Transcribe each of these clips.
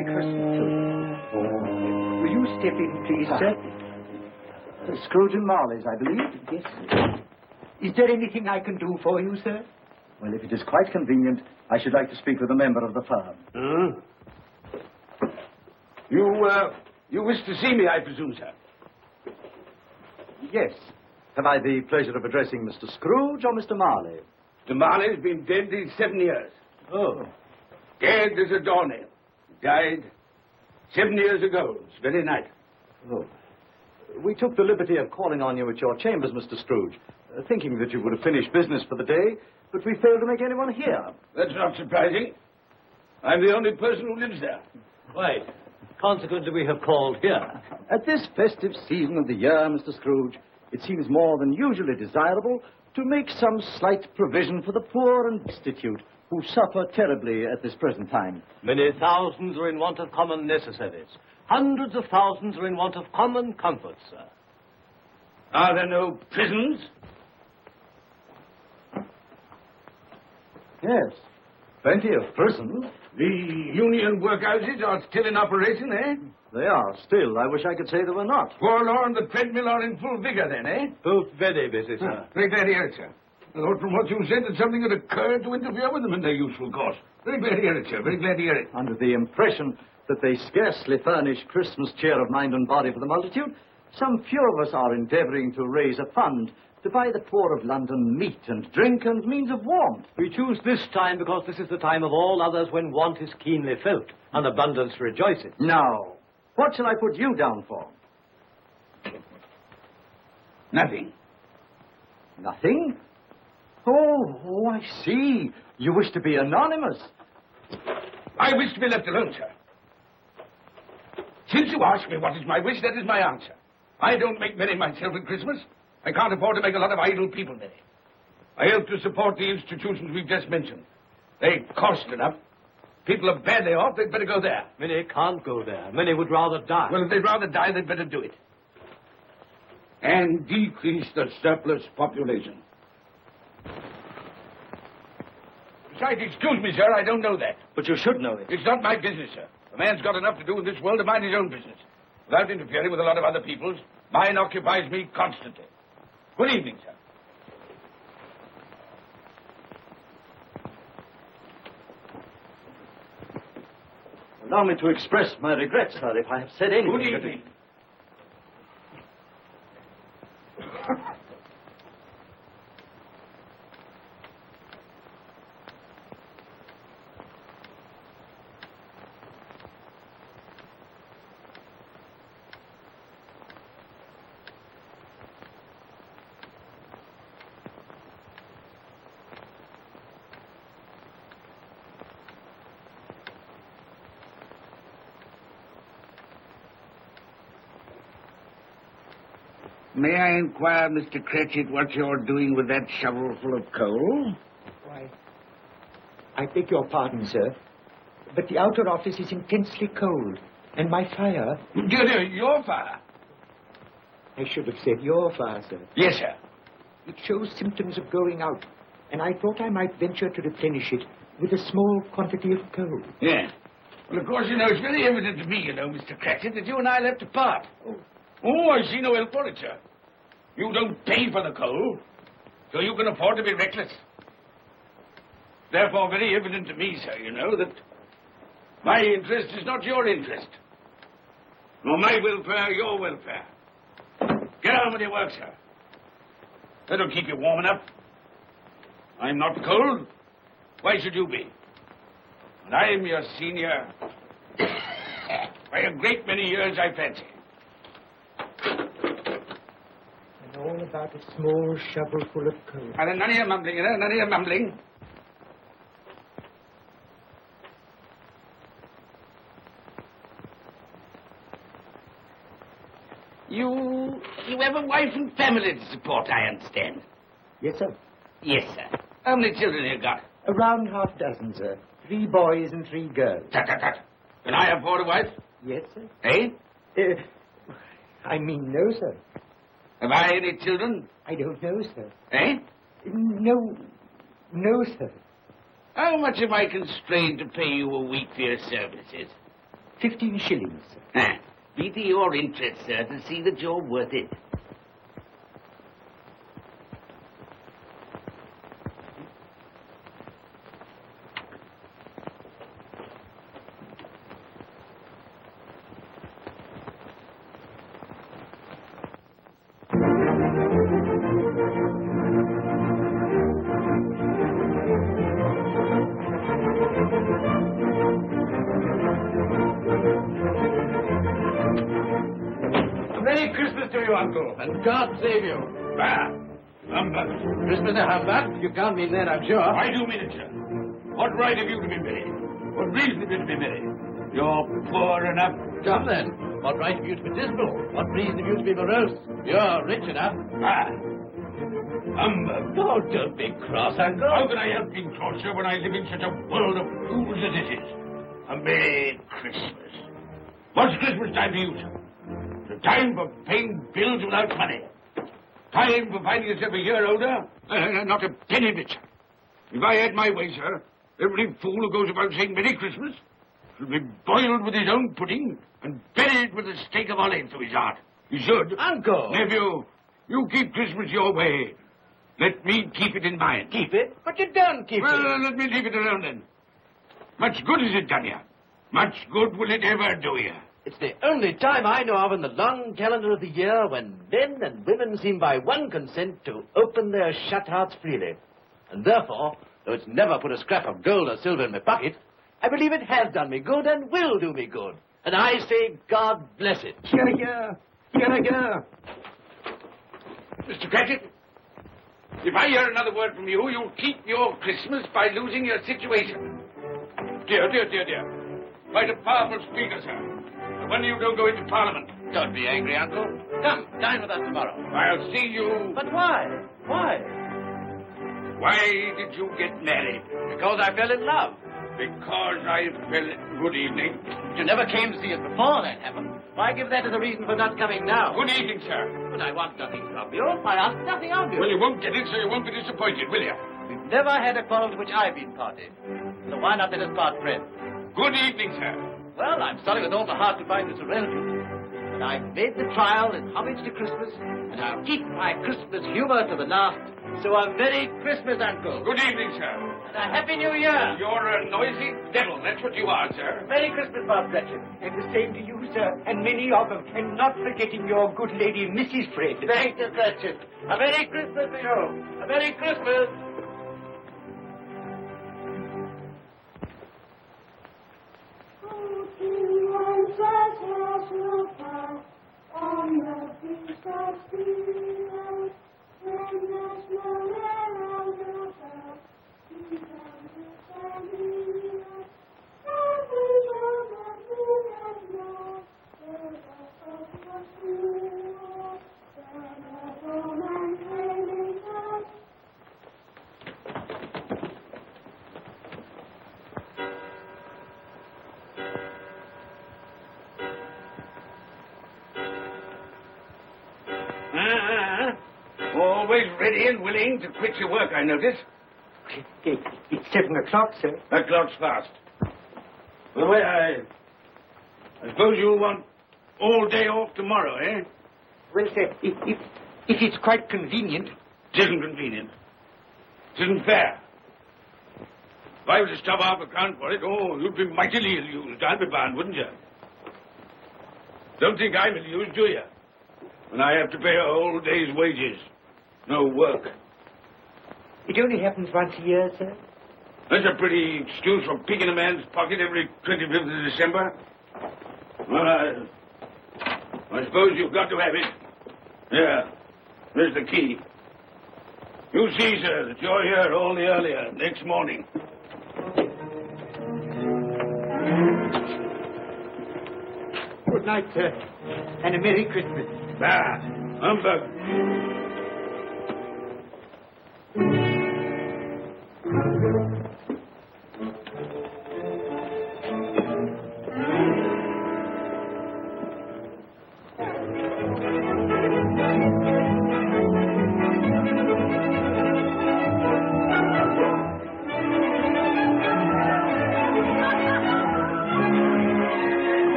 Merry Christmas to you. Will you step in, please, sir? Scrooge and Marley's, I believe. Yes, sir. Is there anything I can do for you, sir? Well, if it is quite convenient, I should like to speak with a member of the firm. You wish to see me, I presume, sir? Yes. Have I the pleasure of addressing Mr. Scrooge or Mr. Marley? Mr. Marley's been dead these 7 years. Oh. Dead as a doornail. Died 7 years ago, this very night. Oh. We took the liberty of calling on you at your chambers, Mr. Scrooge, thinking that you would have finished business for the day, but we failed to make anyone here. That's not surprising. I'm the only person who lives there. Right. Consequently, we have called here. At this festive season of the year, Mr. Scrooge, it seems more than usually desirable to make some slight provision for the poor and destitute who suffer terribly at this present time. Many thousands are in want of common necessaries. Hundreds of thousands are in want of common comforts, sir. Are there no prisons? Yes, plenty of prisons. The union workhouses are still in operation, eh? They are still. I wish I could say they were not. Forlorn and the treadmill are in full vigor, then, eh? Both very busy, sir. Very glad to hear it, sir. I thought from what you said that something had occurred to interfere with them in their useful course. Very glad to hear it, sir. Very glad to hear it. Under the impression that they scarcely furnish Christmas cheer of mind and body for the multitude, some few of us are endeavouring to raise a fund to buy the poor of London meat and drink and means of warmth. We choose this time because this is the time of all others when want is keenly felt and abundance rejoices. Now, what shall I put you down for? Nothing. Nothing? Oh, I see. You wish to be anonymous. I wish to be left alone, sir. Since you ask me what is my wish, that is my answer. I don't make merry myself at Christmas. I can't afford to make a lot of idle people merry. I help to support the institutions we've just mentioned. They cost enough. People are badly off, they'd better go there. Many can't go there. Many would rather die. Well, if they'd rather die, they'd better do it. And decrease the surplus population. Besides, excuse me, sir, I don't know that. But you should know it. It's not my business, sir. A man's got enough to do in this world to mind his own business. Without interfering with a lot of other people's, mine occupies me constantly. Good evening, sir. Allow me to express my regrets, sir, if I have said anything. Good evening. May I inquire, Mr. Cratchit, what you're doing with that shovel full of coal? Why, I beg your pardon, sir, but the outer office is intensely cold, and my fire... Dear, your fire? I should have said your fire, sir. Yes, sir. It shows symptoms of going out, and I thought I might venture to replenish it with a small quantity of coal. Yeah. Well, of course, it's very evident to me, Mr. Cratchit, that you and I left apart. Oh, I see no help for it, sir. You don't pay for the coal, so you can afford to be reckless. Therefore, very evident to me, sir, that my interest is not your interest. Nor my welfare, your welfare. Get on with your work, sir. That'll keep you warm enough. I'm not cold. Why should you be? And I'm your senior by a great many years, I fancy. All about a small shovel full of coal. And none of your mumbling, none of your mumbling. You have a wife and family to support, I understand. Yes, sir. Yes, sir. How many children have you got? Around half dozen, sir. 3 boys and 3 girls. Tut, tut, tut. Can I afford a wife? Yes, sir. Eh? I mean, no, sir. Have I any children? I don't know, sir. Eh? No, sir. How much am I constrained to pay you a week for your services? 15 shillings. Be to your interest, sir, to see that you're worth it. Uncle, and God save you. Bah! Humbug. Christmas a humbug? You can't mean that, I'm sure. I do mean it, sir. What right have you to be merry? What reason have you to be merry? You're poor enough. Come then. What right have you to be dismal? What reason have you to be morose? You're rich enough. Ah! Humbug. Oh, don't be cross, Uncle. How can I help being cross, sir, when I live in such a world of fools as this is? A Merry Christmas. What's Christmas time to you, sir? The time for paying bills without money. Time for finding yourself a year older? Not a penny bit, sir. If I had my way, sir, every fool who goes about saying Merry Christmas should be boiled with his own pudding and buried with a stake of olive through his heart. He should. Uncle! Nephew, you keep Christmas your way. Let me keep it in mine. Keep it? But you don't keep it. Well, let me leave it alone then. Much good has it done you? Much good will it ever do you? It's the only time I know of in the long calendar of the year when men and women seem by one consent to open their shut hearts freely. And therefore, though it's never put a scrap of gold or silver in my pocket, I believe it has done me good and will do me good. And I say, God bless it. Here. Mr. Cratchit, if I hear another word from you, you'll keep your Christmas by losing your situation. Dear. Quite a powerful speaker, sir. When you don't go into Parliament. Don't be angry, Uncle. Come, dine with us tomorrow. I'll see you... But why? Why? Why did you get married? Because I fell in love. Because I fell... Good evening. You never came to see us before that happened. Why give that as a reason for not coming now? Good evening, sir. But I want nothing from you. I ask nothing of you. Well, you won't get it, so you won't be disappointed, will you? We've never had a quarrel to which I've been party. So why not let us part friends? Good evening, sir. Well, I'm sorry with all the heart goodbye to Sir Relative. But I've made the trial in homage to Christmas, and I'll keep my Christmas humor to the last. So a Merry Christmas, Uncle. Good evening, sir. And a Happy New Year. You're a noisy devil, that's what you are, sir. Merry Christmas, Bob Cratchit. And the same to you, sir, and many of them. And not forgetting your good lady, Mrs. Fred. Thank you, Cratchit. A Merry Christmas to you. A Merry Christmas. Always ready and willing to quit your work, I notice. It's 7 o'clock, sir. That clock's fast. Well, I suppose you'll want all day off tomorrow, eh? Well, sir, if it's quite convenient. It isn't convenient. It isn't fair. If I was to stop half a crown for it, you'd be mightily ill-used, I'll be bound, wouldn't you? Don't think I'm ill-used, do you? When I have to pay a whole day's wages. No work. It only happens once a year, sir. That's a pretty excuse for picking a man's pocket every 25th of December. Well, I suppose you've got to have it. Yeah, there's the key. You see, sir, that you're here all the earlier next morning. Good night, sir, and a Merry Christmas. Ah, humbug.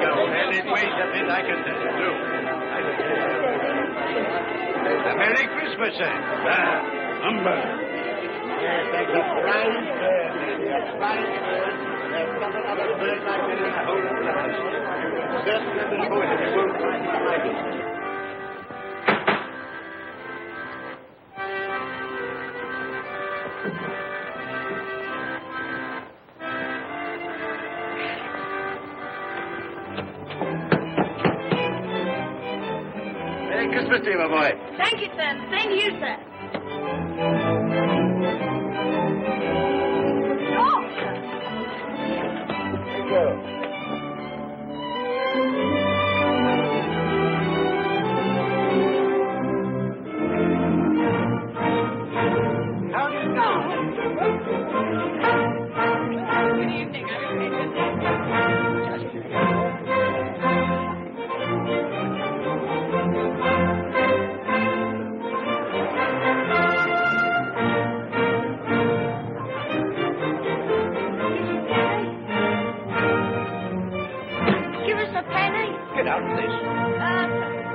go. And it weighs a bit, I can tell you, too. A Merry Christmas, sir. Humber. Yes, that's a fine bird, lady, a fine bird. There's not another bird like it in the whole of the house. You will certainly have been poisoned. You won't find it like it. Merry Christmas to you, my boy. Thank you, sir. Same to you, sir. Oh, How do you know? good evening. Give us a penny. Get out of this.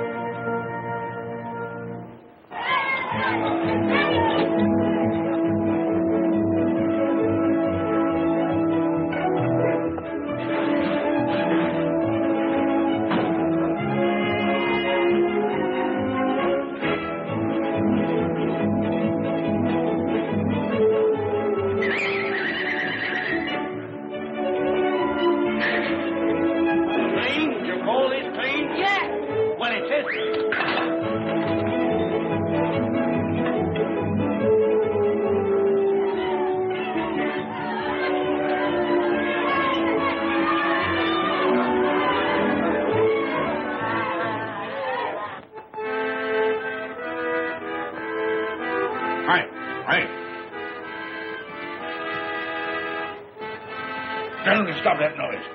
Gentlemen, stop that noise.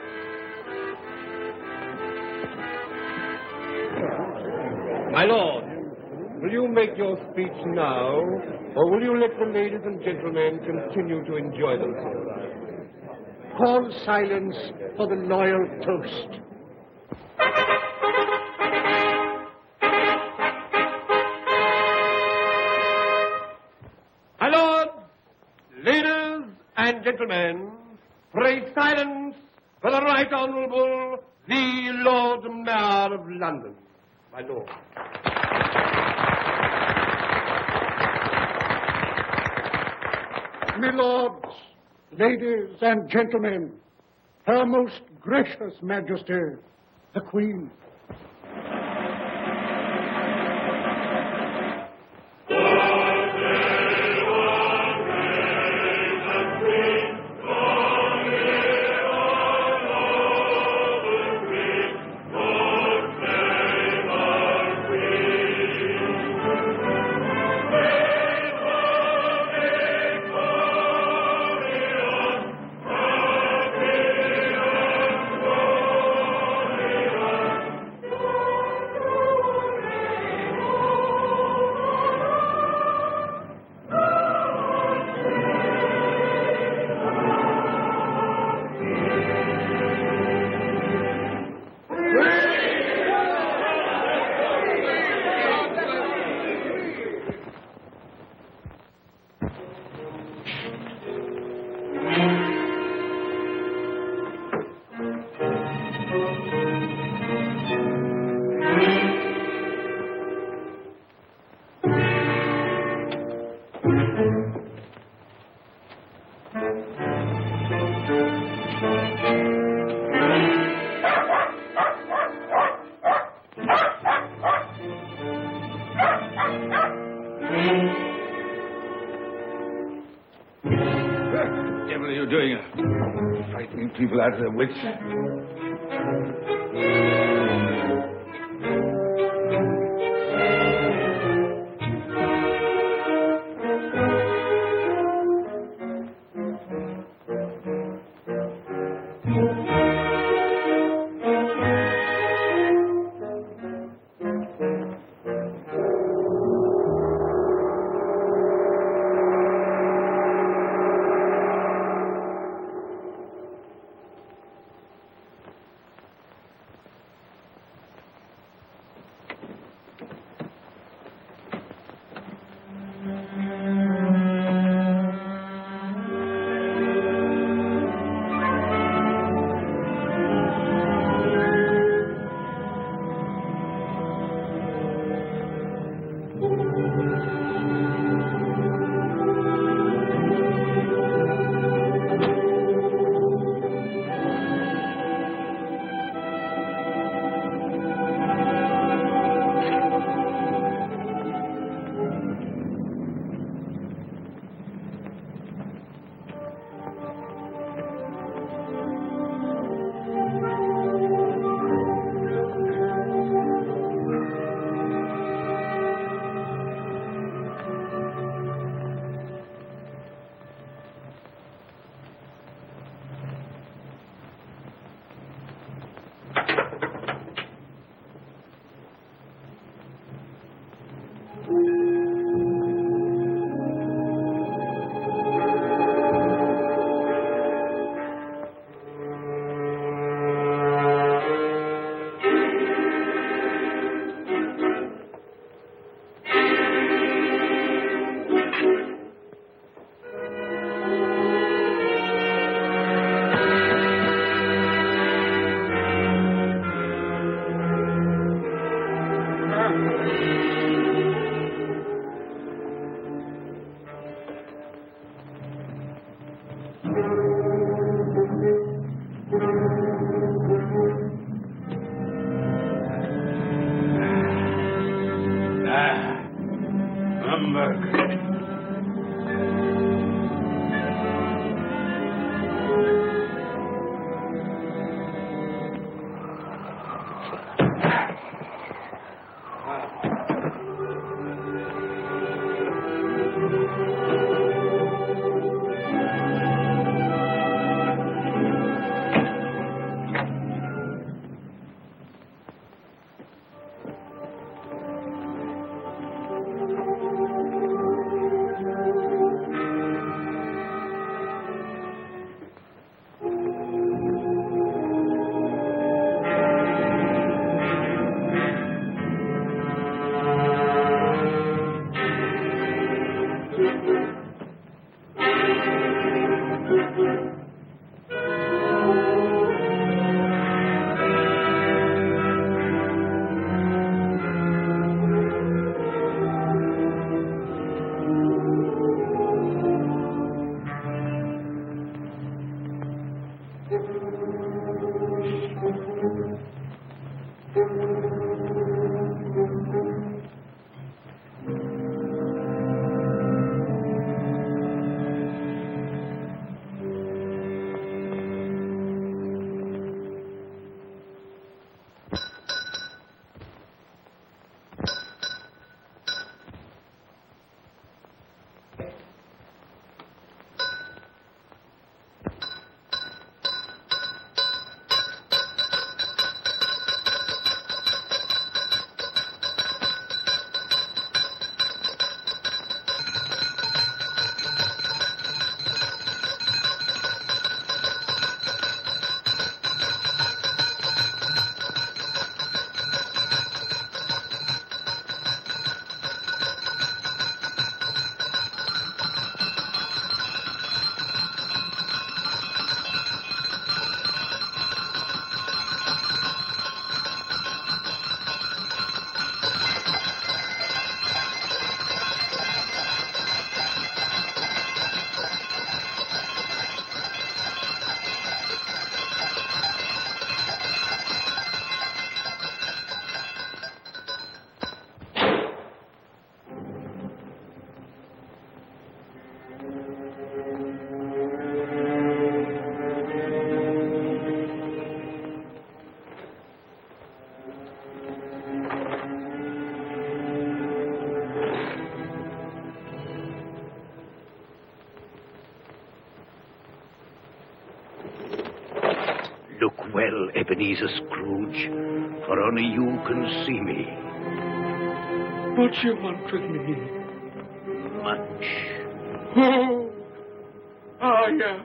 My lord, will you make your speech now, or will you let the ladies and gentlemen continue to enjoy themselves? Call silence for the loyal toast. My lord, ladies and gentlemen, pray silence for the Right Honourable the Lord Mayor of London. My lord. My lords, ladies and gentlemen, Her Most Gracious Majesty, the Queen. People out of their wits. humbug. Look well, Ebenezer Scrooge, for only you can see me. What do you want with me? Much. Oh, yeah.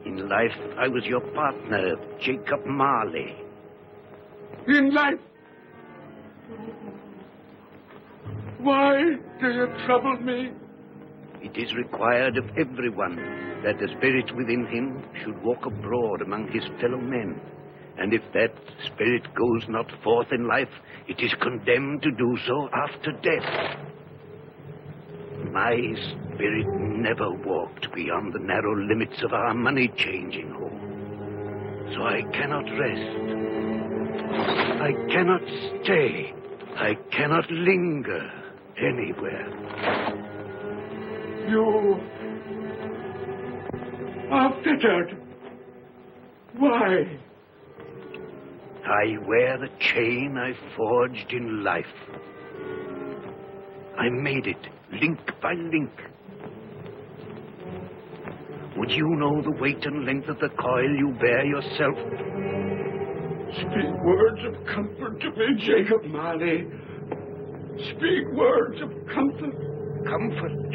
In life, I was your partner, Jacob Marley. In life? Why do you trouble me? It is required of everyone that the spirit within him should walk abroad among his fellow men. And if that spirit goes not forth in life, it is condemned to do so after death. My spirit never walked beyond the narrow limits of our money-changing hall. So I cannot rest. I cannot stay. I cannot linger anywhere. You are fettered. Why? I wear the chain I forged in life. I made it, link by link. Would you know the weight and length of the coil you bear yourself? Speak words of comfort to me, Jacob Marley. Speak words of comfort. Comfort?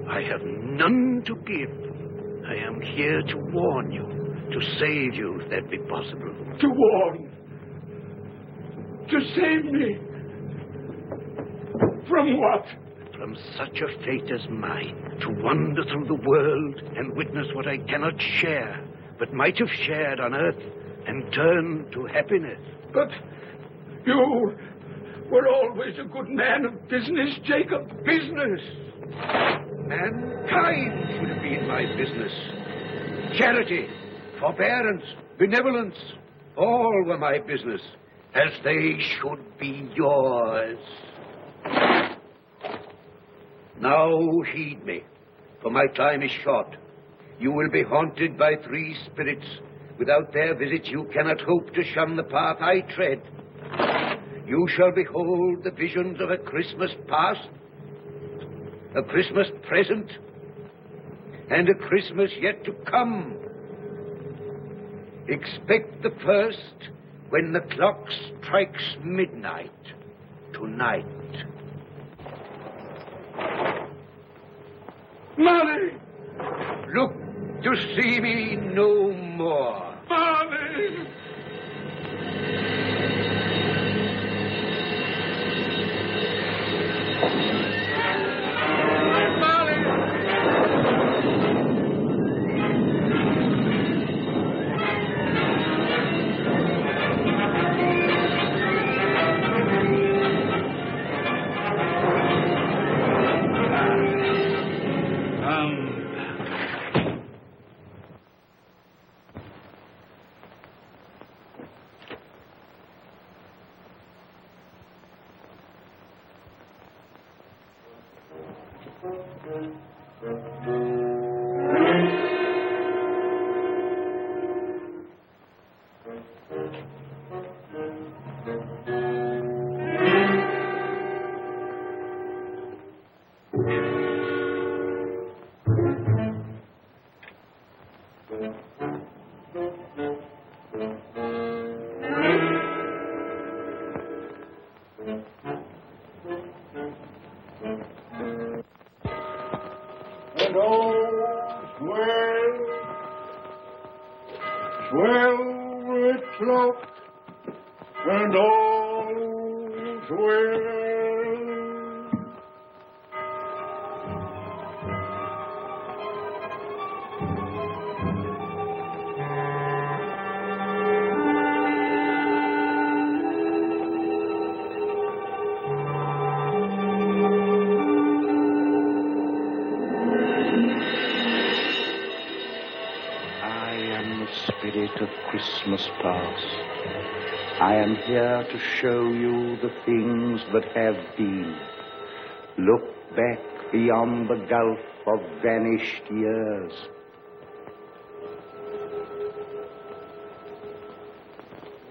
I have none to give. I am here to warn you, to save you, if that be possible. To warn? To save me? From what? From such a fate as mine, to wander through the world and witness what I cannot share, but might have shared on earth, and turn to happiness. But you were always a good man of business, Jacob. Business? Mankind should have been my business. Charity, forbearance, benevolence, all were my business, as they should be yours. Now heed me, for my time is short. You will be haunted by 3 spirits. Without their visits, you cannot hope to shun the path I tread. You shall behold the visions of a Christmas past, a Christmas present, and a Christmas yet to come. Expect the first when the clock strikes midnight tonight. Molly! Look to see me no more. Molly! Christmas past. I am here to show you the things that have been. Look back beyond the gulf of vanished years.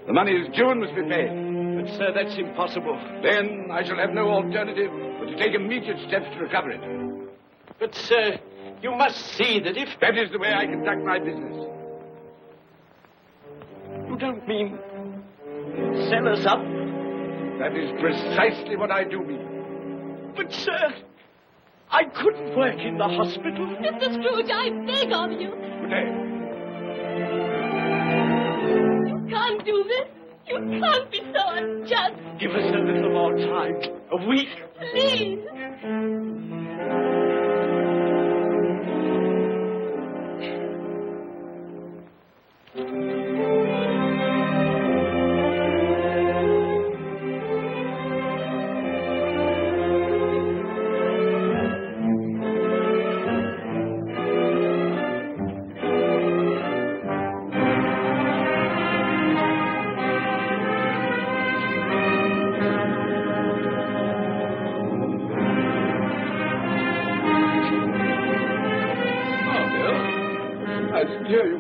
The money is due and must be paid. But, sir, that's impossible. Then I shall have no alternative but to take immediate steps to recover it. But, sir, you must see that if... That is the way I conduct my business. You don't mean sell us up? That is precisely what I do mean. But, sir, I couldn't work in the hospital. Mr. Scrooge, I beg of you. Good day. You can't do this. You can't be so unjust. Give us a little more time. A week. Please.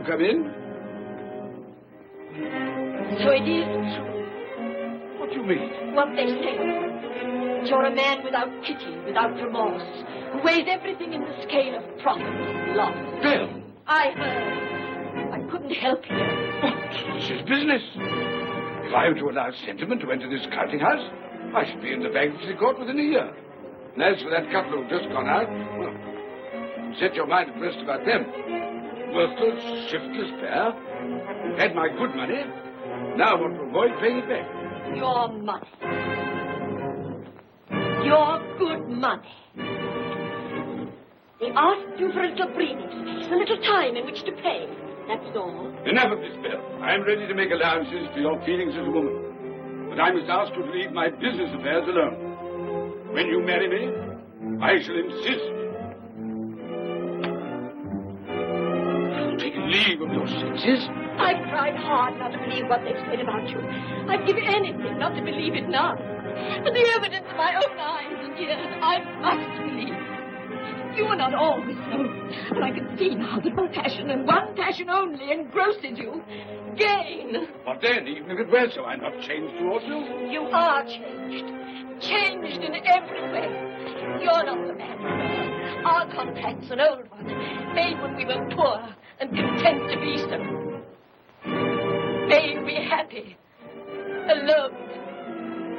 Come in. So it is true. What do you mean? What they say. You're a man without pity, without remorse, who weighs everything in the scale of profit and loss. Belle! I heard. I couldn't help you. What? This is business. If I were to allow sentiment to enter this counting house, I should be in the bankruptcy court within a year. And as for that couple who've just gone out, well, set your mind at rest about them. Worthless, shiftless pair. Who've had my good money. Now want to avoid paying it back. Your money. Your good money. They asked you for a little breathing space, a little time in which to pay. That's all. Enough of this, Belle. I'm ready to make allowances for your feelings as a woman. But I must ask you to leave my business affairs alone. When you marry me, I shall insist. Leave of your senses. I tried hard not to believe what they said about you. I'd give anything not to believe it now. But the evidence of my own eyes and ears, I must believe. You are not always so. And I can see now that one passion and one passion only engrosses you. Gain. What then? Even if it were so, I'm not changed towards you. You are changed. Changed in every way. You're not the man you were. Our contract's an old one, made when we were poor and content to be so. May you be happy, alone,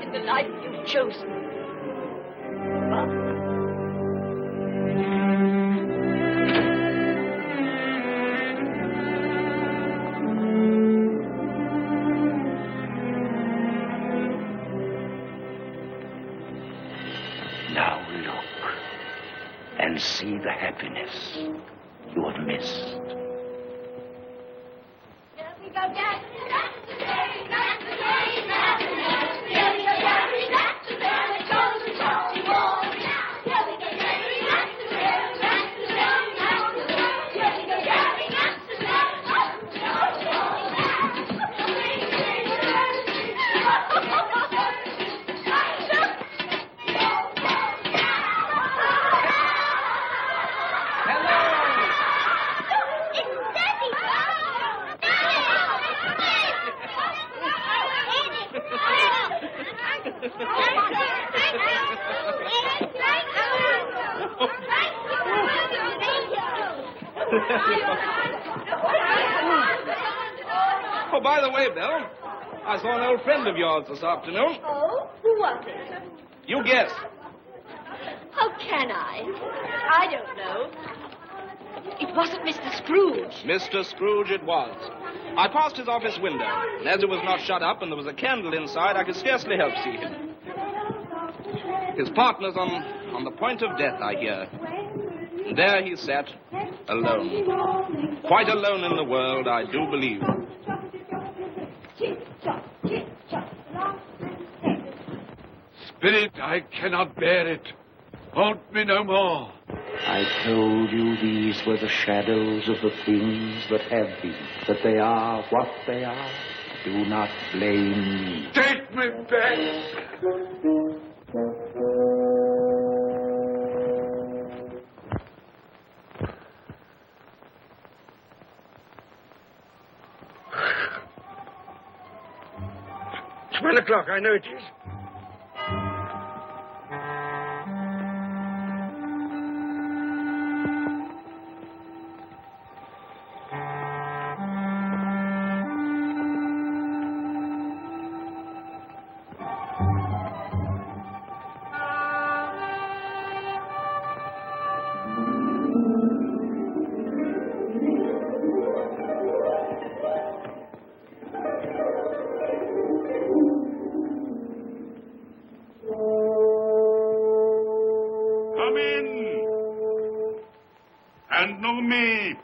in the life you've chosen. Father. Now look and see the happiness you have missed. Oh, by the way, Belle, I saw an old friend of yours this afternoon. Oh? Who was it? You guess. How can I? I don't know. It wasn't Mr. Scrooge. Mr. Scrooge it was. I passed his office window, and as it was not shut up and there was a candle inside, I could scarcely help see him. His partner's on the point of death, I hear. And there he sat, alone. Quite alone in the world, I do believe. Spirit, I cannot bear it. Haunt me no more. I told you these were the shadows of the things that have been, that they are what they are. Do not blame me. Take me back. It's 1 o'clock, I know it is. And know me,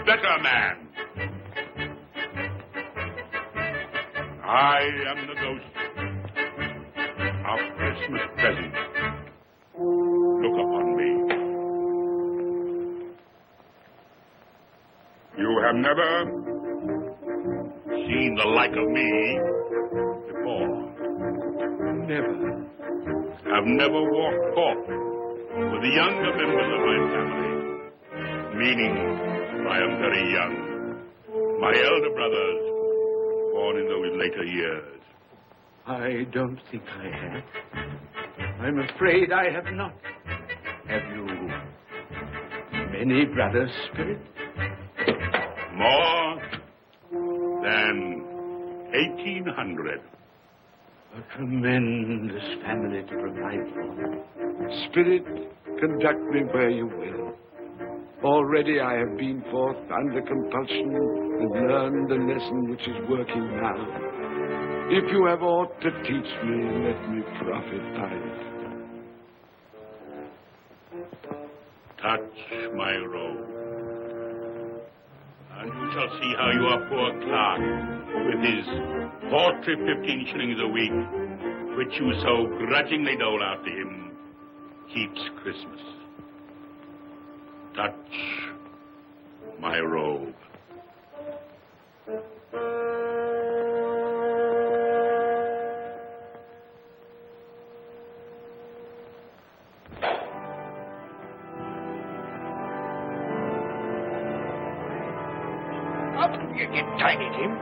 better man. I am the ghost of Christmas present. Look upon me. You have never seen the like of me before. Never. I've never walked forth with the younger members of my family. Meaning, I am very young. My elder brothers, born in those later years. I don't think I have. I'm afraid I have not. Have you many brothers, Spirit? More than 1,800. A tremendous family to provide for. Spirit, conduct me where you will. Already I have been forth under compulsion and learned the lesson which is working now. If you have aught to teach me, let me profit by it. Touch my robe, and you shall see how your poor clerk, with his paltry 15 shillings a week, which you so grudgingly dole out to him, keeps Christmas. Touch my robe. Tiny Tim.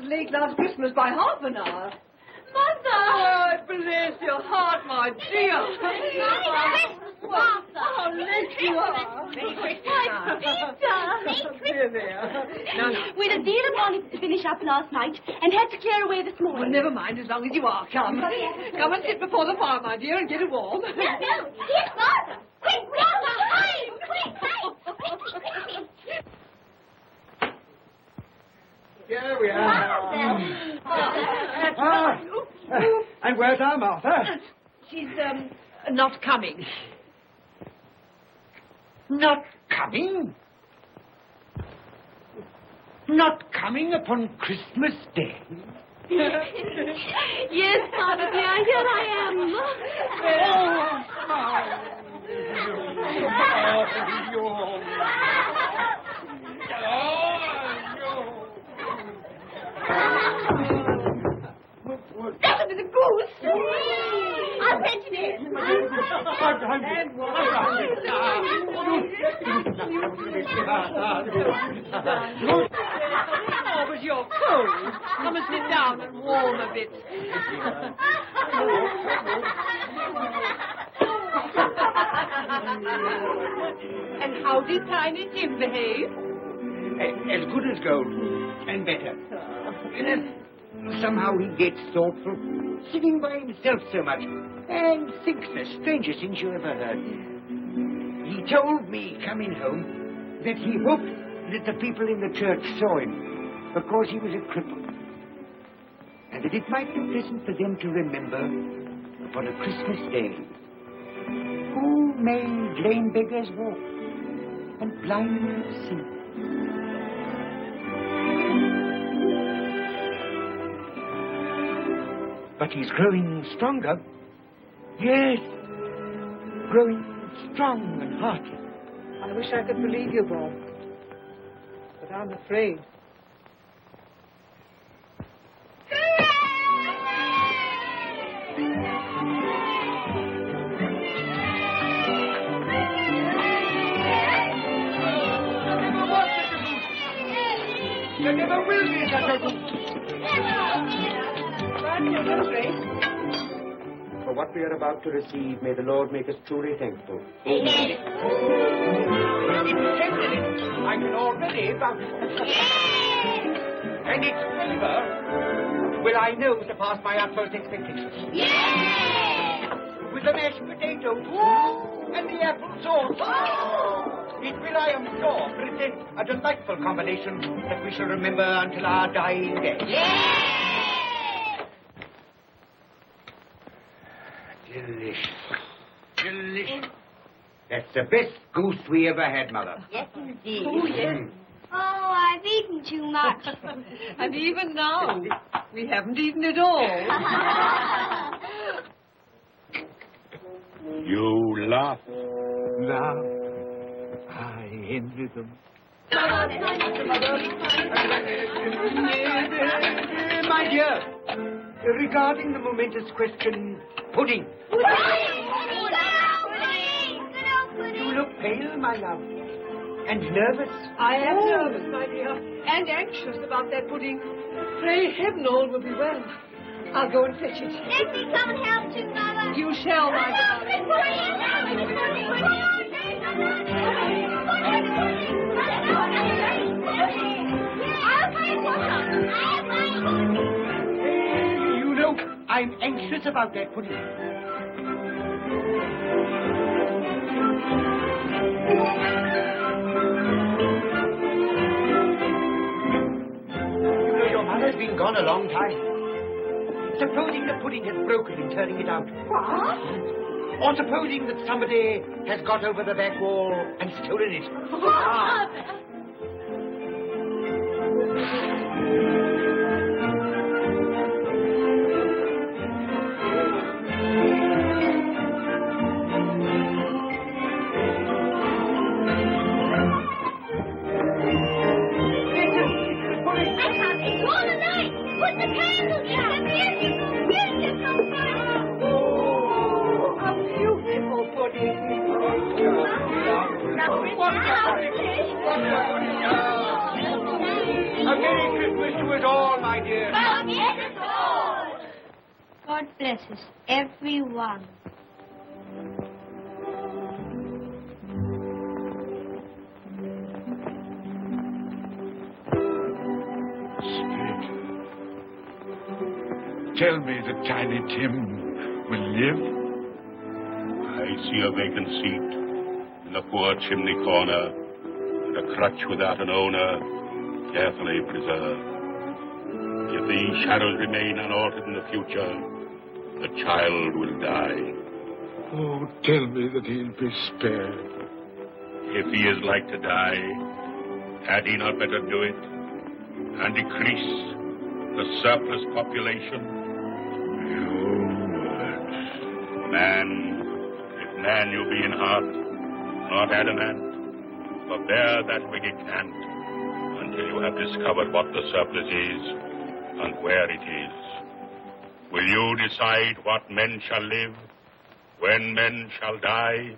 Late last Christmas by half an hour. Mother! Oh, bless your heart, my dear. Martha. How late you are. Merry Christmas. We'd a deal of money to finish up last night and had to clear away this morning. Well, never mind, as long as you are come. Come and sit before the fire, my dear, and get it warm. No, here's Martha. Quick, Martha, hide! Quick. Here we are. And where's our Martha? She's, not coming. Not coming? Not coming upon Christmas Day? Yes, Father dear, here I am. That'll be the goose. I'll fetch it in. Oh, but you're cold. Come and sit down and warm a bit. And how did Tiny Tim behave? As good as gold, and better. Somehow he gets thoughtful, sitting by himself so much, and thinks the strangest things you ever heard. He told me, coming home, that he hoped that the people in the church saw him, because he was a cripple, and that it might be pleasant for them to remember, upon a Christmas day, who made lame beggars walk, and blind men see. But he's growing stronger. Yes, growing strong and hearty. I wish I could believe you, Bob. But I'm afraid. There never will be such a goose. For what we are about to receive, may the Lord make us truly thankful. Amen. I can already vouch for. And its flavor will I know surpass my utmost expectations. With the mashed potatoes and the apple sauce, it will, I am sure, present a delightful combination that we shall remember until our dying day. Delicious. Delicious. That's the best goose we ever had, Mother. Yes, indeed. Oh, yes. Oh, I've eaten too much. And even now, we haven't eaten it all. You laugh. Laugh. I envy them. My dear, regarding the momentous question, pudding. You look pale, my love, and nervous. I am nervous, my dear, and anxious about that pudding. Pray heaven all will be well. I'll go and fetch it. Let me come and help too, Mother. You shall, my darling. You know, I'm anxious about that pudding. You know, your mother's been gone a long time. Supposing the pudding has broken in turning it out. What? Or supposing that somebody has got over the back wall and stolen it. A Merry Christmas to us all, my dear. God bless us, everyone. Spirit, tell me that Tiny Tim will live. I see a vacant seat in a poor chimney corner, and a crutch without an owner, carefully preserved. If these shadows remain unaltered in the future, the child will die. Oh, tell me that he'll be spared. If he is like to die, had he not better do it and decrease the surplus population? Your words. Man, if man you be in heart, not adamant, but bear that wicked cant until you have discovered what the surplus is and where it is. Will you decide what men shall live, when men shall die?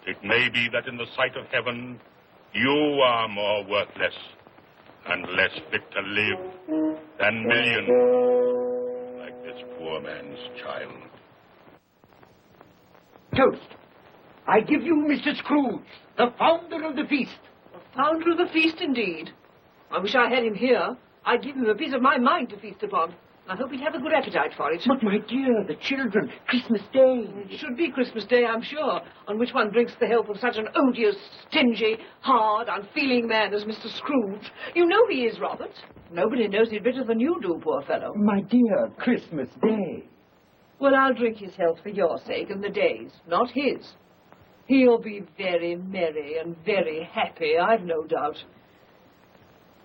It may be that in the sight of heaven, you are more worthless and less fit to live than millions like this poor man's child. Toast. I give you Mr. Scrooge, the founder of the feast. The founder of the feast, indeed. I wish I had him here. I'd give him a piece of my mind to feast upon. I hope he'd have a good appetite for it. But, my dear, the children, Christmas Day. It should be Christmas Day, I'm sure, on which one drinks the health of such an odious, stingy, hard, unfeeling man as Mr. Scrooge. You know he is, Robert. Nobody knows it better than you do, poor fellow. My dear, Christmas Day. Well, I'll drink his health for your sake and the day's, not his. He'll be very merry and very happy, I've no doubt.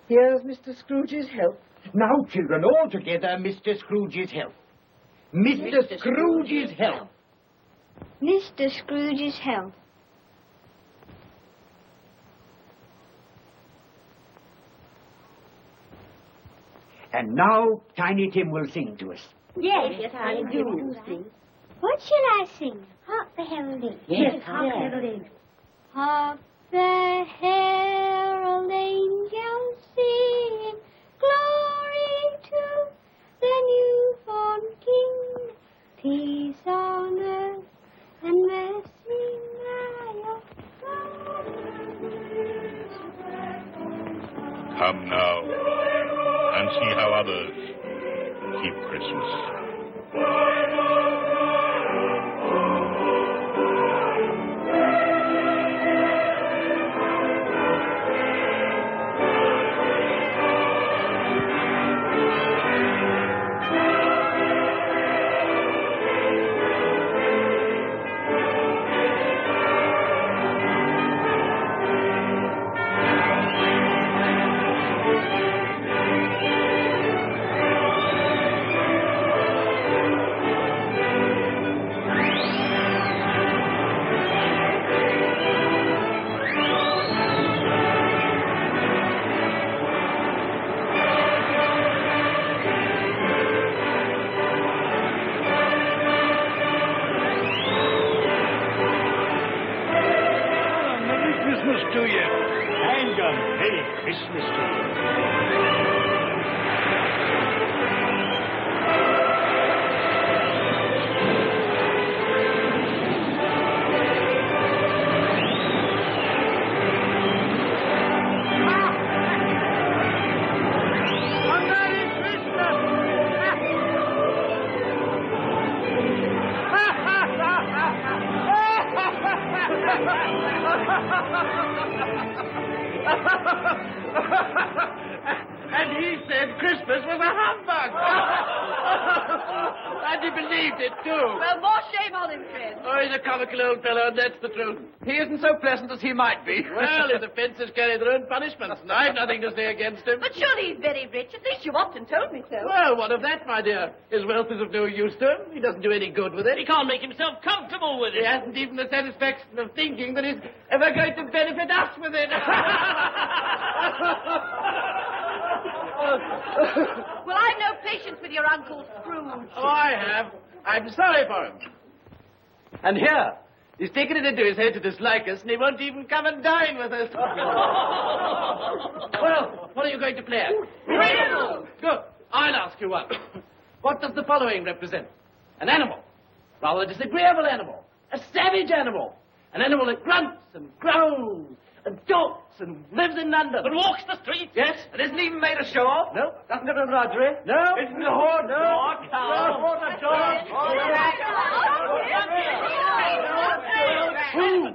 Here's Mr. Scrooge's health. Now, children, all together, Mr. Scrooge's health. Mr. Scrooge's health. Mr. Scrooge's health. And now, Tiny Tim will sing to us. Yes, I do sing. What shall I sing? Hark the heralding. Yes, hark the heralding. Hark the herald angels sing, glory to the newborn King, peace on earth and mercy nigh. Come now and see how others keep Christmas. And he said Christmas was a humbug. And he believed it, too. Well, more shame on him, friend. Oh, he's a comical old fellow, and that's the truth. He isn't so pleasant as he might be. Well, his offences carry their own punishments, and I've nothing to say against him. But surely he's very rich. At least you've often told me so. Well, what of that, my dear? His wealth is of no use to him. He doesn't do any good with it. He can't make himself comfortable with it. He hasn't even the satisfaction of thinking that he's ever going to benefit us with it. Well, I've no patience with your Uncle Scrooge. Oh, I have. I'm sorry for him. And here, he's taken it into his head to dislike us, and he won't even come and dine with us. Well, what are you going to play at? Riddle! Good. I'll ask you one. What does the following represent? An animal. Rather a disagreeable animal. A savage animal. An animal that grunts and growls and talks and lives in London. But walks the streets? Yes. And isn't even made a show of? No. Doesn't have a menagerie. No. Isn't a horse. No. Or a cow. No. Or a dog. Who?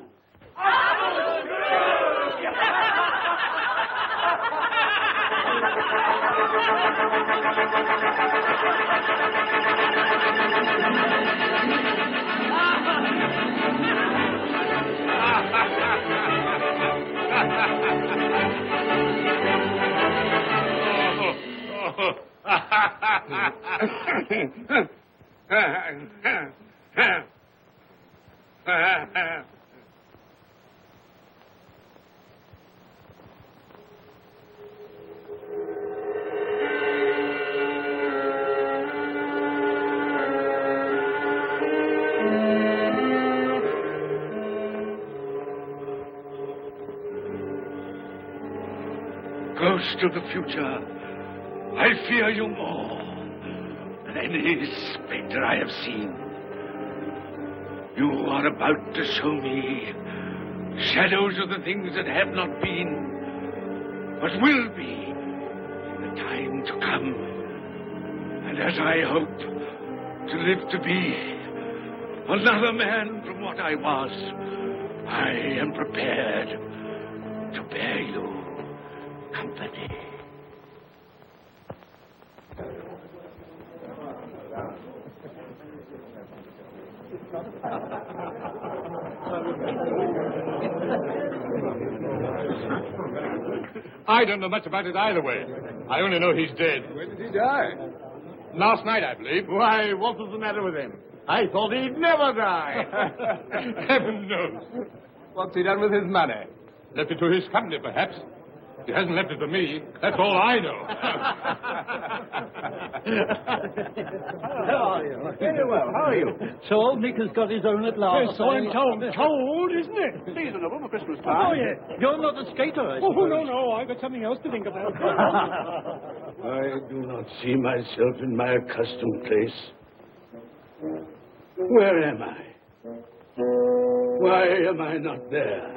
Ghost of the future, I fear you more than any spectre I have seen. You are about to show me shadows of the things that have not been, but will be in the time to come. And as I hope to live to be another man from what I was, I am prepared to bear you company. I don't know much about it either way. I only know he's dead. When did he die? Last night, I believe. Why, what was the matter with him? I thought he'd never die. Heaven knows. What's he done with his money? Left it to his company, perhaps. He hasn't left it to me. That's all I know. How are you? Very well. How are you? So, Nick has got his own at last. Yes, so I'm told, isn't it? Seasonable for Christmas time. Oh, yeah. You're not a skater, I suppose. Oh, no. I've got something else to think about. I do not see myself in my accustomed place. Where am I? Why am I not there?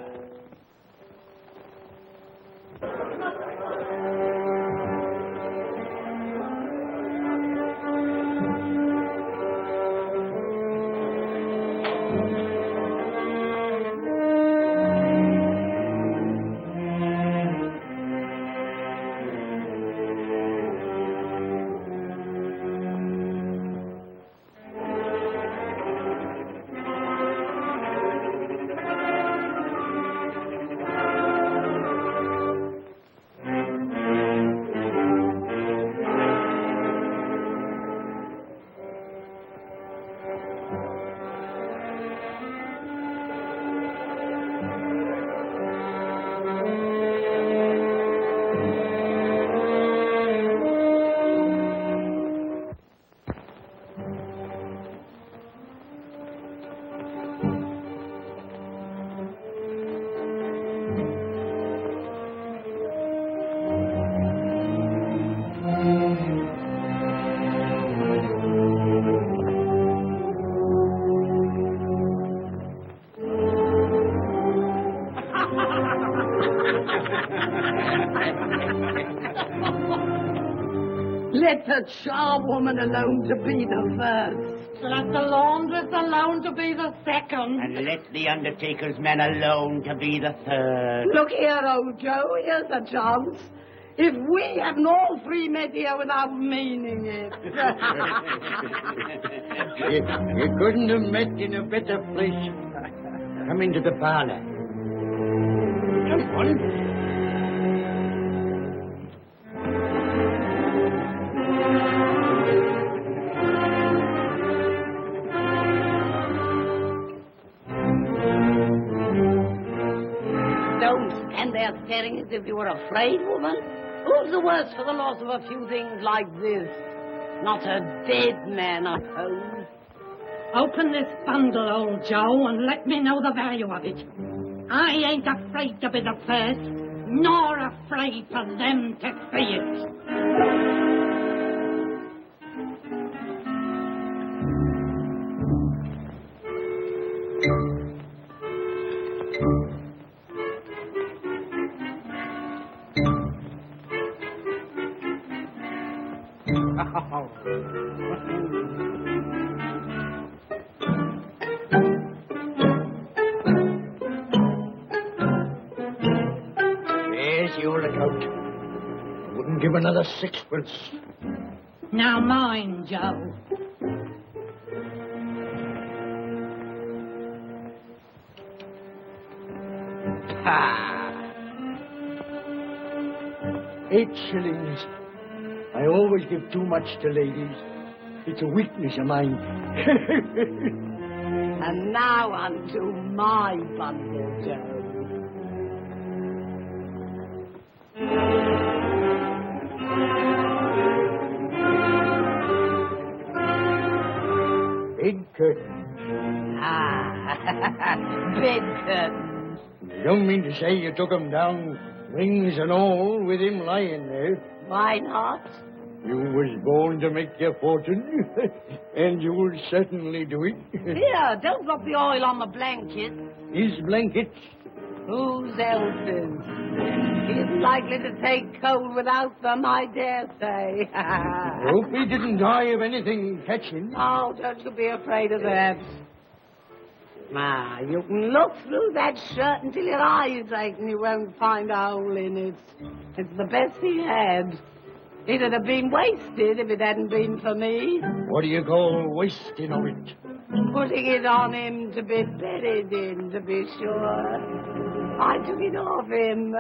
the charwoman alone to be the first. Let the laundress alone to be the second. And let the undertaker's man alone to be the third. Look here, old Joe, here's a chance. If we hadn't all three met here without meaning it. You couldn't have met in a better place. Come into the parlor. Come on. Don't stand there staring as if you were afraid, woman. Who's the worse for the loss of a few things like this? Not a dead man, I suppose. Open this bundle, old Joe, and let me know the value of it. I ain't afraid to be the first, nor afraid for them to see it. There's your account. I wouldn't give another sixpence. Now mind, Joe. Ah. 8 shillings. I always give too much to ladies. It's a weakness of mine. And now unto my bundle, Joe. Bed curtains. Bed curtains. You don't mean to say you took 'em down, rings and all, with him lying there? Why not? You was born to make your fortune, and you will certainly do it. Here, don't drop the oil on the blanket. His blankets. Whose else's? He isn't likely to take cold without them, I dare say. Hope he didn't die of anything catching. Oh, don't you be afraid of that. You can look through that shirt until your eyes ache and you won't find a hole in it. It's the best he had. It'd have been wasted if it hadn't been for me. What do you call wasting of it? Putting it on him to be buried in, to be sure. I took it off him.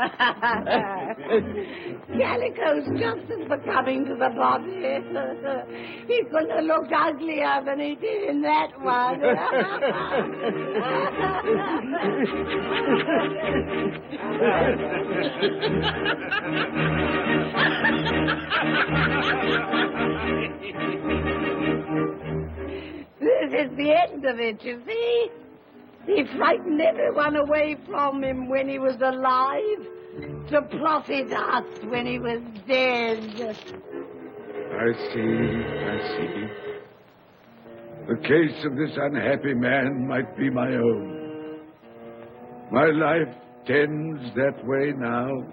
Calico's just as becoming to the body. He couldn't have looked uglier than he did in that one. This is the end of it, you see. He frightened everyone away from him when he was alive, to profit us when he was dead. I see. The case of this unhappy man might be my own. My life tends that way now.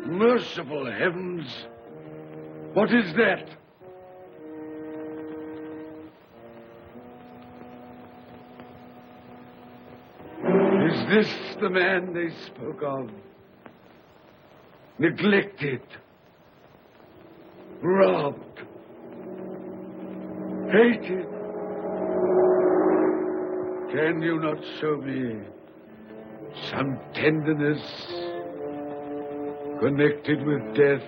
Merciful heavens! What is that? Is this the man they spoke of? Neglected, robbed, hated. Can you not show me some tenderness connected with death?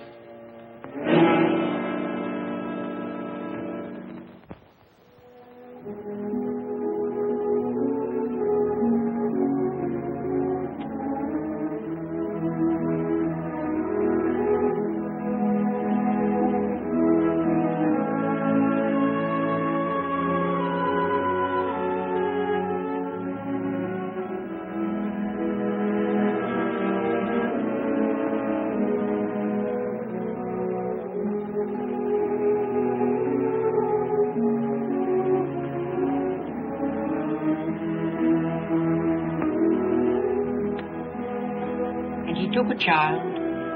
Took a child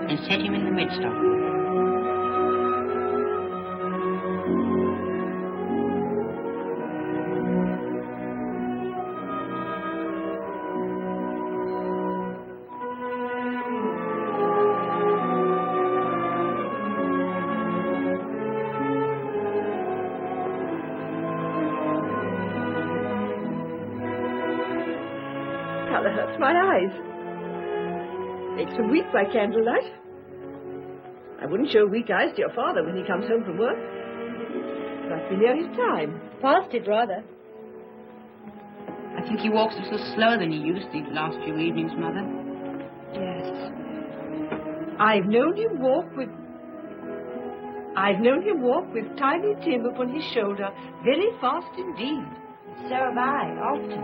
and set him in the midst of them. Colour hurts my eyes. Makes me weep by candlelight. I wouldn't show weak eyes to your father when he comes home from work. Must be near his time. Past it, rather. I think he walks a little slower than he used these last few evenings, Mother. Yes. I've known him walk with Tiny Tim upon his shoulder very fast indeed. So have I, often.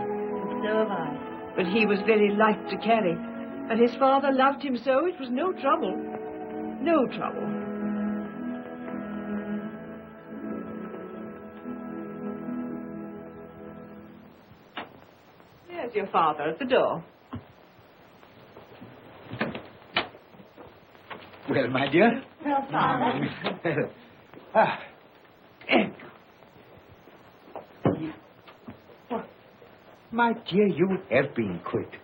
So have I. But he was very light to carry, and his father loved him so it was no trouble. No trouble. There's your father at the door. Well, my dear. Well, Father. My dear, you have been quick.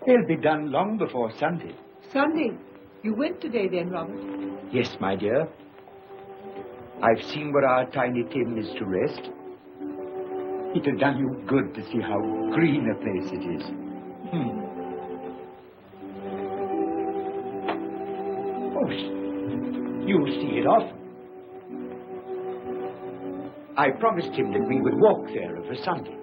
They'll be done long before Sunday. Sunday? You went today then, Robert? Yes, my dear. I've seen where our tiny Tim is to rest. It'll done you good to see how green a place it is. Oh, you'll see it often. I promised him that we would walk there of a Sunday.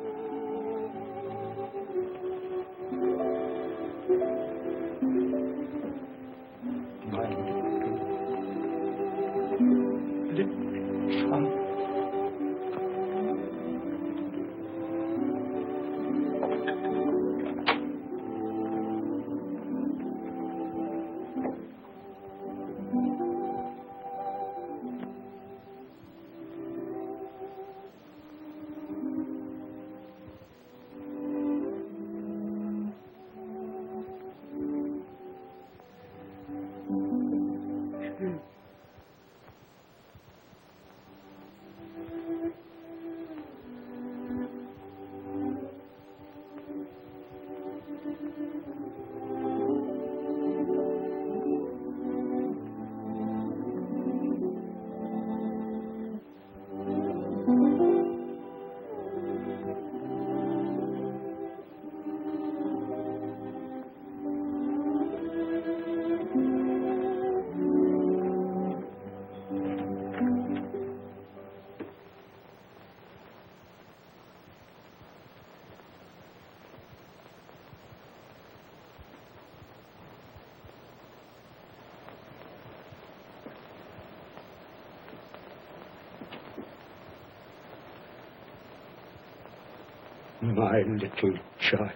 My little child.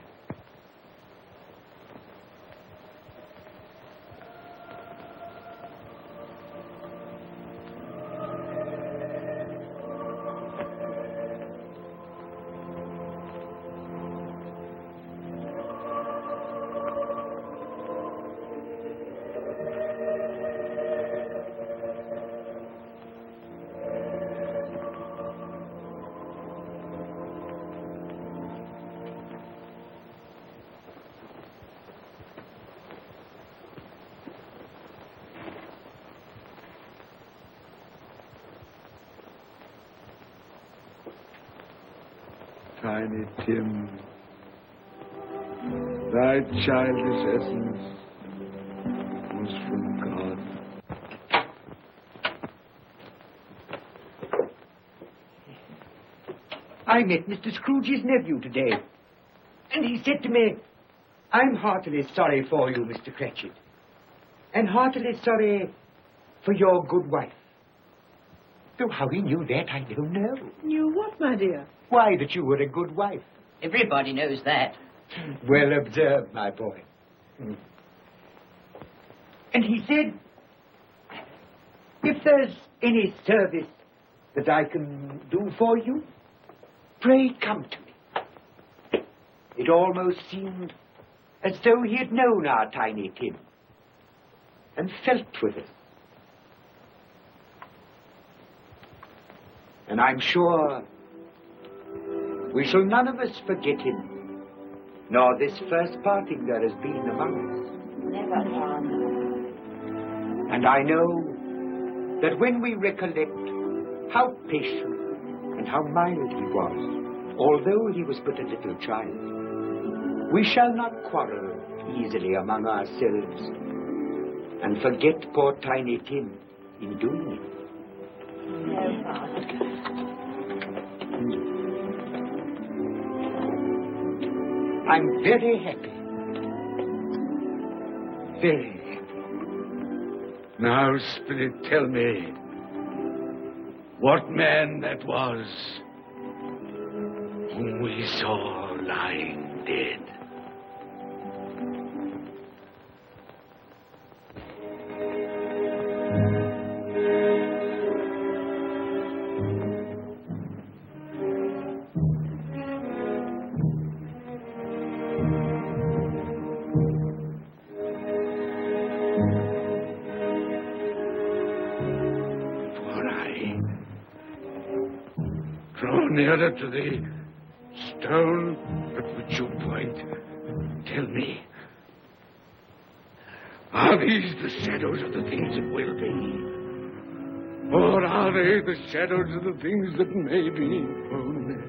Tiny Tim, thy childish essence was from God. I met Mr. Scrooge's nephew today, and he said to me, I'm heartily sorry for you, Mr. Cratchit, and heartily sorry for your good wife. Though how he knew that, I don't know. Knew what, my dear? Why, that you were a good wife. Everybody knows that. Well observed, my boy. And he said, if there's any service that I can do for you, pray come to me. It almost seemed as though he had known our tiny Tim, and felt with us. And I'm sure we shall none of us forget him, nor this first parting there has been among us. Never, Father. And I know that when we recollect how patient and how mild he was, although he was but a little child, we shall not quarrel easily among ourselves and forget poor Tiny Tim in doing it. No, Father. I'm very happy. Very happy. Now, Spirit, tell me what man that was whom we saw lying dead. Nearer to the stone at which you point. Tell me, are these the shadows of the things that will be? Or are they the shadows of the things that may be only?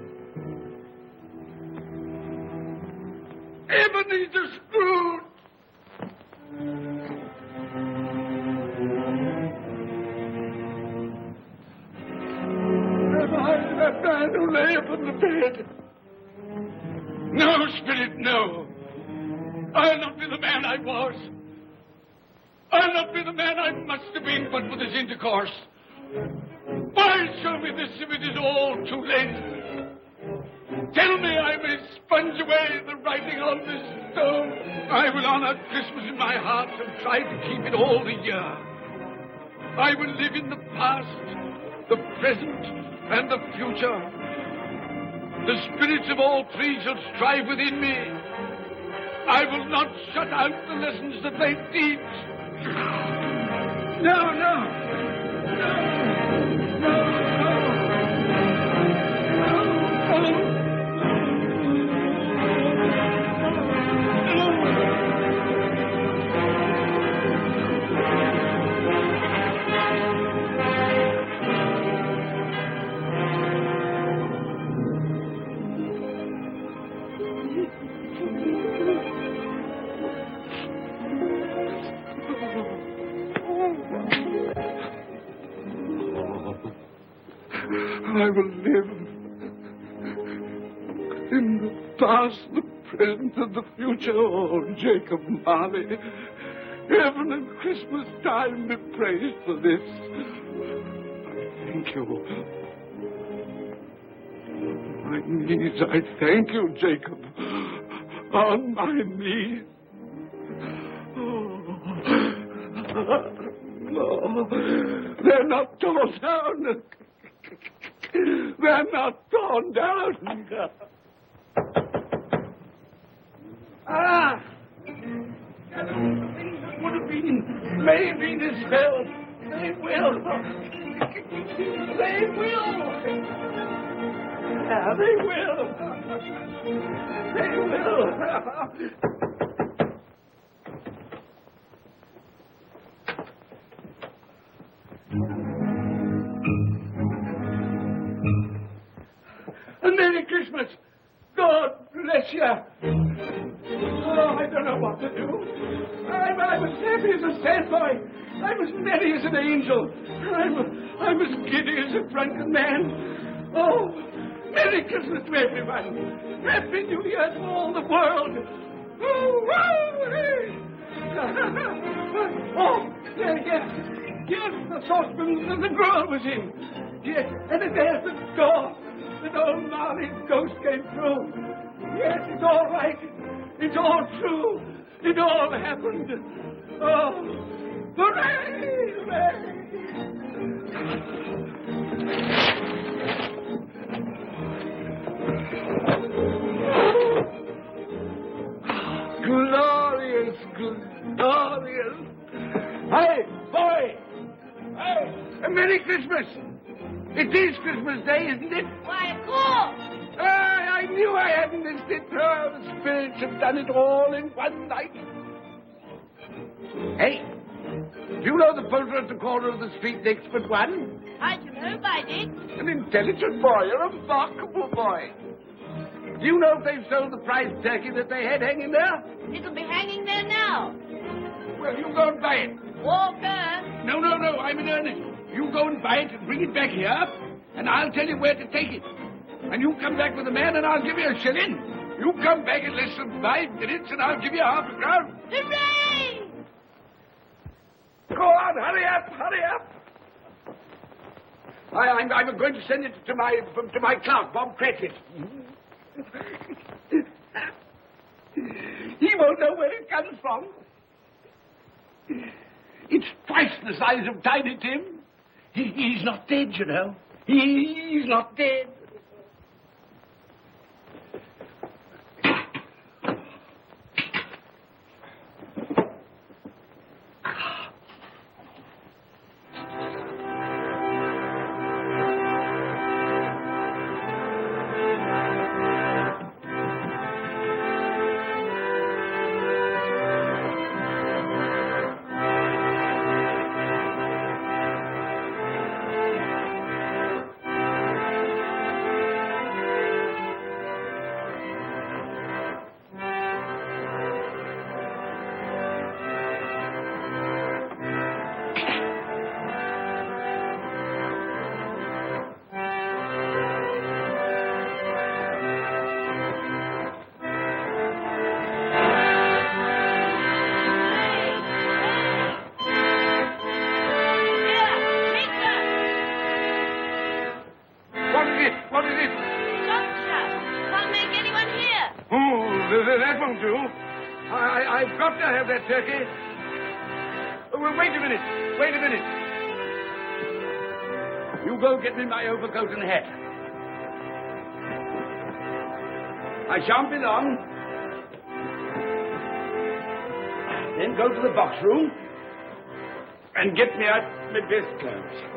Ebenezer Scrooge! That man who lay upon the bed. No, Spirit, no. I'll not be the man I was. I'll not be the man I must have been but for this intercourse. Why show me this if it is all too late? Tell me I may sponge away the writing on this stone. I will honor Christmas in my heart and try to keep it all the year. I will live in the past, the present, and the future. The spirits of all three shall strive within me. I will not shut out the lessons that they teach. No, no. No, no, no. No. I will live in the past, the present, and the future. Oh, Jacob Marley, heaven and Christmas time be praised for this. I thank you. On my knees, I thank you, Jacob. On my knees. Oh, they're not torn down. They're not torn down. Ah! Things that would have been may be dispelled. They will. They will. Yeah, they will. They will. Merry Christmas! God bless you! Oh, I don't know what to do. I was happy as a sandboy. I was merry as an angel. I'm as giddy as a drunken man. Oh, Merry Christmas to everyone. Happy New Year to all the world. Oh, hey. Oh, here's the saucepan that the girl was in. Yes, and there's the door. That old Marley's ghost came through. Yes, it's all right. It's all true. It all happened. Oh, hooray! Hooray! Glorious, glorious. I Christmas. It is Christmas Day, isn't it? Why, of course. I knew I hadn't missed it. Oh, the spirits have done it all in one night. Hey, do you know the poulterer at the corner of the street next but one? I should hope I did. An intelligent boy, a remarkable boy. Do you know if they've sold the prize turkey that they had hanging there? It'll be hanging there now. Well, you go and buy it. Walker. No, I'm in earnest. You go and buy it and bring it back here, and I'll tell you where to take it. And you come back with the man, and I'll give you a shilling. You come back in less than 5 minutes, and I'll give you half a crown. Hooray! Go on, hurry up. I'm going to send it to my clerk, Bob Cratchit. He won't know where it comes from. It's twice the size of Tiny Tim. He's not dead, you know. He's not dead. That won't do. I've got to have that turkey. Well, wait a minute. You go get me my overcoat and hat. I shan't be long. Then go to the box room and get me out my best clothes.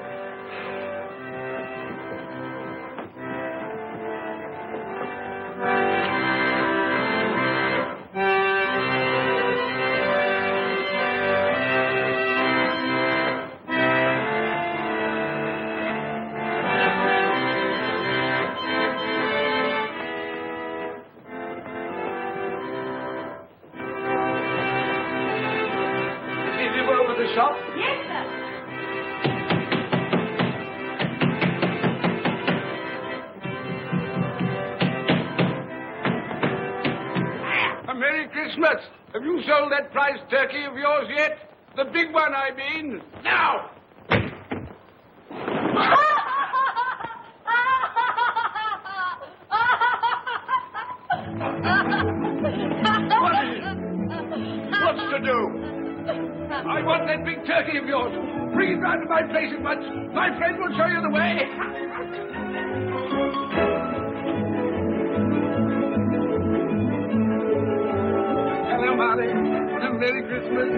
Have you sold that prize turkey of yours yet? The big one, I mean. Now! What is it? What's to do? I want that big turkey of yours. Bring it round to my place at once. My friend will show you the way. Molly, and Merry Christmas.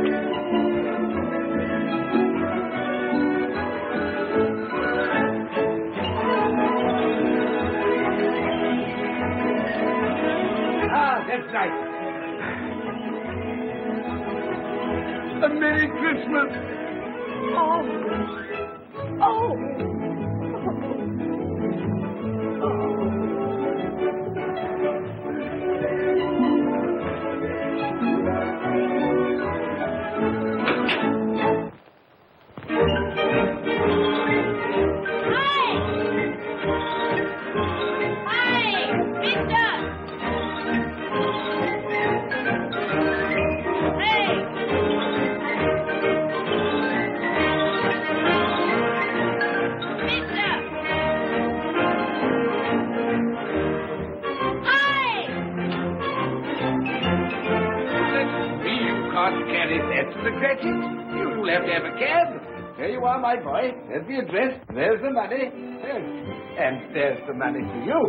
That's right. A Merry Christmas. You'll have to have a cab. There you are, my boy. There's the address. There's the money. Yes. And there's the money for you.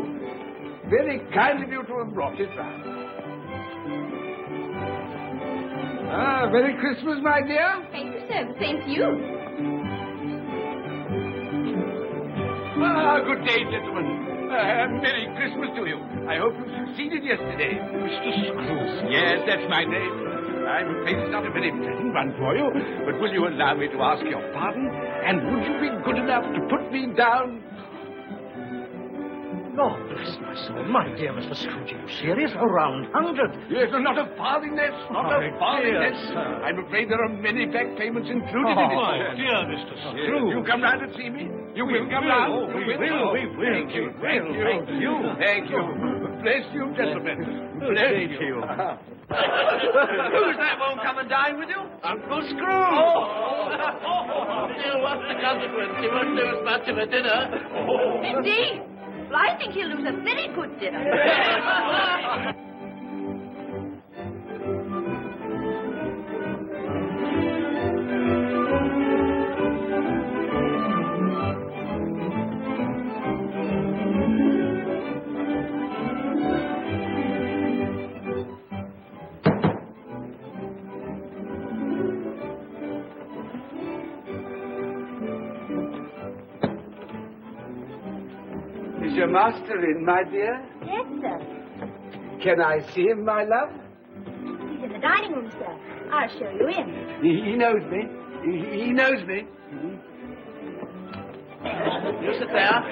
Very kind of you to have brought it round. Merry Christmas, my dear. Thank you, sir. The same to you. Good day, gentlemen. Merry Christmas to you. I hope you succeeded yesterday. Mr. Scrooge. Yes, that's my name. I'm afraid it's not a very pleasant one for you, but will you allow me to ask your pardon? And would you be good enough to put me down? Lord bless my soul, my dear Mr. Scrooge, are you serious? A round 100? Yes, not a farthing less, not a farthing dear less. sir. I'm afraid there are many back payments included in it. My dear Mr. Scrooge. You come round and see me? You will come round? We will. Thank you. Thank you. Bless you, gentlemen. Bless you. Who's that won't come and dine with you? Uncle Scrooge. What's the consequence? He won't lose much of a dinner. Indeed. Well, I think he'll lose a very good dinner. Is your master in, my dear? Yes, sir. Can I see him, my love? He's in the dining room, sir. I'll show you in. He knows me. He knows me. You sit there.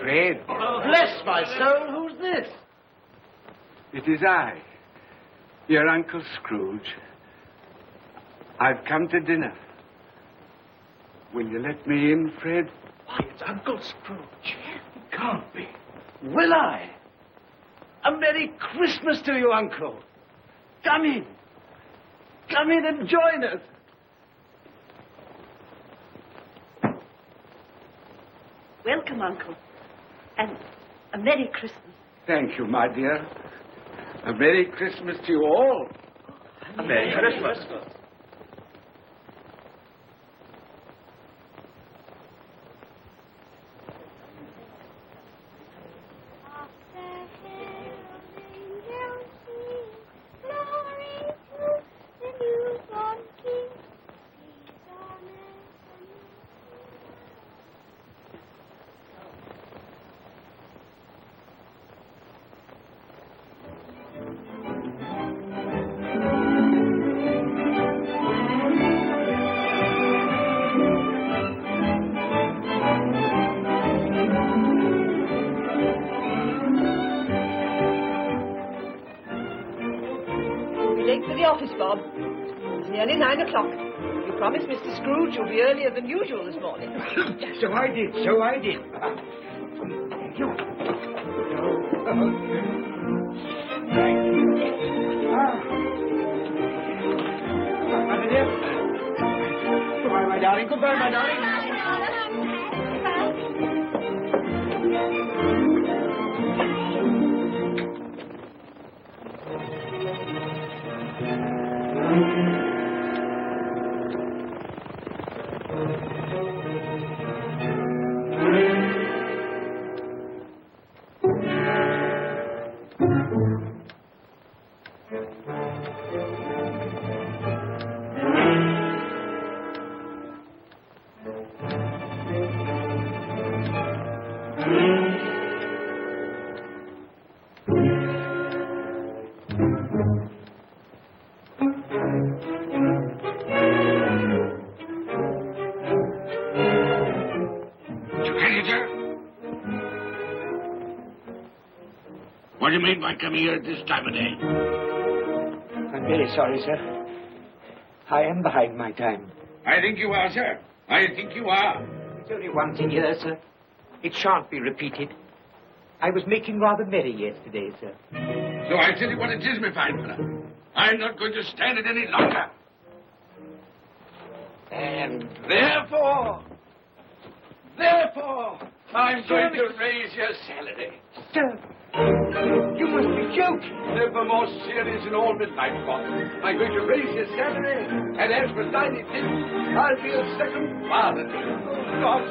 Fred. Bless my soul, who's this? It is I, your Uncle Scrooge. I've come to dinner. Will you let me in, Fred? Why, it's Uncle Scrooge. It can't be. Will I? A Merry Christmas to you, Uncle. Come in. Come in and join us. Welcome, Uncle. And a Merry Christmas. Thank you, my dear. A Merry Christmas to you all. A Merry Christmas. Office, Bob. It's nearly 9 o'clock. You promised Mr. Scrooge you'll be earlier than usual this morning. So I did. Thank you. My dear. Goodbye, my darling. Goodbye, my darling. What do you mean by coming here at this time of day? I'm very sorry, sir. I am behind my time. I think you are, sir. I think you are. There's only one thing here, sir. It shan't be repeated. I was making rather merry yesterday, sir. So I'll tell you what it is, my fine fellow. I'm not going to stand it any longer. And therefore, I'm going to raise your salary. Sir, you must be joking. out. Never more serious in all my life, Bob. I'm going to raise your salary, and as for tiny things, I'll be a second father to you. God,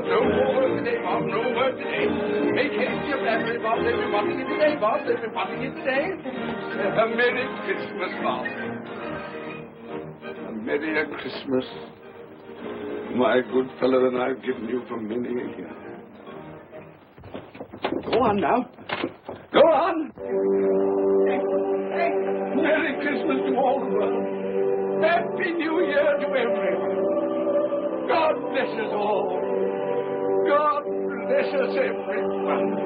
no more work today, Bob, no work today. Make haste your family, Bob. They'll be wanting it today, Bob. They'll be wanting it today. A Merry Christmas, Bob. A Merry Christmas, my good fellow, and I've given you for many a year. Go on now. Go on. Merry Christmas to all the world. Happy New Year to everyone. God bless us all. God bless us everyone.